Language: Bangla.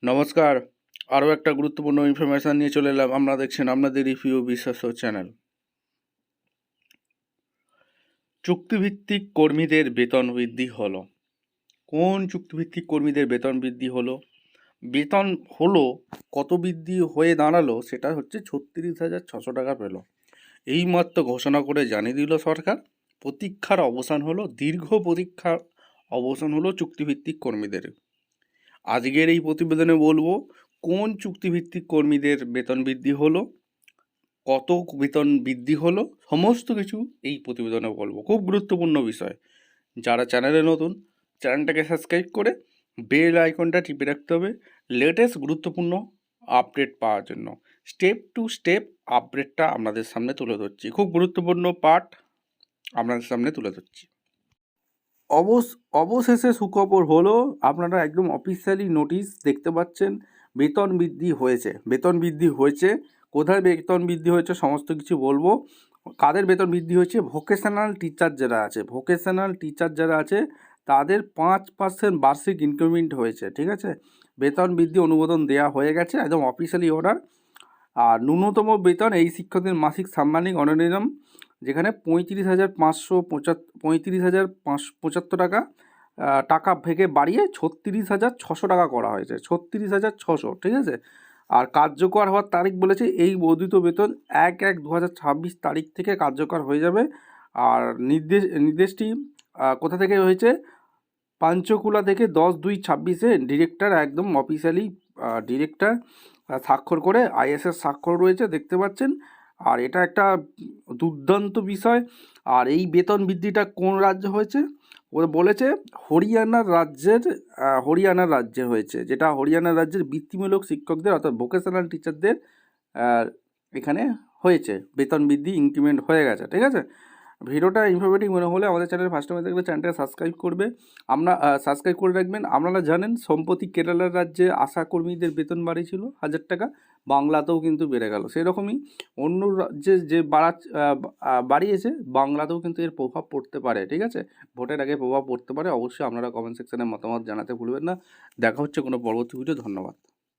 নমস্কার। আরও একটা গুরুত্বপূর্ণ ইনফরমেশান নিয়ে চলে এলাম। আপনারা দেখছেন আপনাদের রিভিউ বিশ্বাস চ্যানেল। চুক্তিভিত্তিক কর্মীদের বেতন বৃদ্ধি হলো। কোন চুক্তিভিত্তিক কর্মীদের বেতন বৃদ্ধি হলো? বেতন হলো কত বৃদ্ধি হয়ে দাঁড়ালো সেটা হচ্ছে 36,600 টাকা পেল। এইমাত্র ঘোষণা করে জানিয়ে দিল সরকার, প্রতীক্ষার অবসান হলো, দীর্ঘ প্রতীক্ষার অবসান হলো চুক্তিভিত্তিক কর্মীদের। আজকের এই প্রতিবেদনে বলবো কোন চুক্তিভিত্তিক কর্মীদের বেতন বৃদ্ধি হলো, কত বেতন বৃদ্ধি হলো, সমস্ত কিছু এই প্রতিবেদনে বলবো। খুব গুরুত্বপূর্ণ বিষয়। যারা চ্যানেলে নতুন, চ্যানেলটাকে সাবস্ক্রাইব করে বেল আইকনটা টিপে রাখতে হবে লেটেস্ট গুরুত্বপূর্ণ আপডেট পাওয়ার জন্য। স্টেপ টু স্টেপ আপডেটটা আপনাদের সামনে তুলে ধরছি। খুব গুরুত্বপূর্ণ পার্ট আপনাদের সামনে তুলে ধরছি। অবশেষে সুখবর হলো, আপনারা একদম অফিসিয়ালি নোটিশ দেখতে পাচ্ছেন, বেতন বৃদ্ধি হয়েছে। বেতন বৃদ্ধি হয়েছে, কোথায় বেতন বৃদ্ধি হয়েছে সমস্ত কিছু বলবো। কাদের বেতন বৃদ্ধি হয়েছে? ভোকেশনাল টিচার যারা আছে তাদের 5% বার্ষিক ইনক্রিমেন্ট হয়েছে। ঠিক আছে, বেতন বৃদ্ধি অনুমোদন দেওয়া হয়ে গেছে, একদম অফিসিয়ালি অর্ডার। আর ন্যূনতম বেতন এই শিক্ষকদের মাসিক সাম্মানিক অনারিয়াম, যেখানে 35,575 টাকা থেকে বাড়িয়ে 36,600 টাকা করা হয়েছে। 36,600, ঠিক আছে। আর কার্যকর হওয়ার তারিখ বলেছে এই বর্ধিত বেতন 1/1/2026 তারিখ থেকে কার্যকর হয়ে যাবে। আর নির্দেশটি কোথা থেকে হয়েছে? পাঞ্চকুলা থেকে 10/2/26 ডিরেক্টর, একদম অফিসিয়ালি ডিরেক্টর স্বাক্ষর করে, আইএসএর স্বাক্ষর রয়েছে, দেখতে পাচ্ছেন। আর এটা একটা দুর্দান্ত বিষয়। আর এই বেতন বৃদ্ধিটা কোন রাজ্যে হয়েছে? ওরা বলেছে হরিয়ানার রাজ্যে হয়েছে, যেটা হরিয়ানা রাজ্যের বৃত্তিমূলক শিক্ষকদের অর্থাৎ ভোকেশনাল টিচারদের এখানে হয়েছে বেতন বৃদ্ধি, ইনক্রিমেন্ট হয়ে গেছে। ঠিক আছে, ভিডিওটা ইনফরমেটিভ মনে হলে আমাদের চ্যানেলে ফার্স্ট টাইম দেখলে চ্যানেলটা সাবস্ক্রাইব করে রাখবেন। আপনারা জানেন সম্প্রতি কেরালার রাজ্যে আশা কর্মীদের বেতন বাড়িয়েছিল 1,000 টাকা, বাংলাতেও কিন্তু বেড়ে গেল। সেরকমই অন্য রাজ্যে যে বাড়িয়েছে, বাংলাতেও কিন্তু এর প্রভাব পড়তে পারে। ঠিক আছে, ভোটের আগে প্রভাব পড়তে পারে। অবশ্যই আপনারা কমেন্ট সেকশনে মতামত জানাতে ভুলবেন না। দেখা হচ্ছে কোনো পরবর্তী ভিডিও। ধন্যবাদ।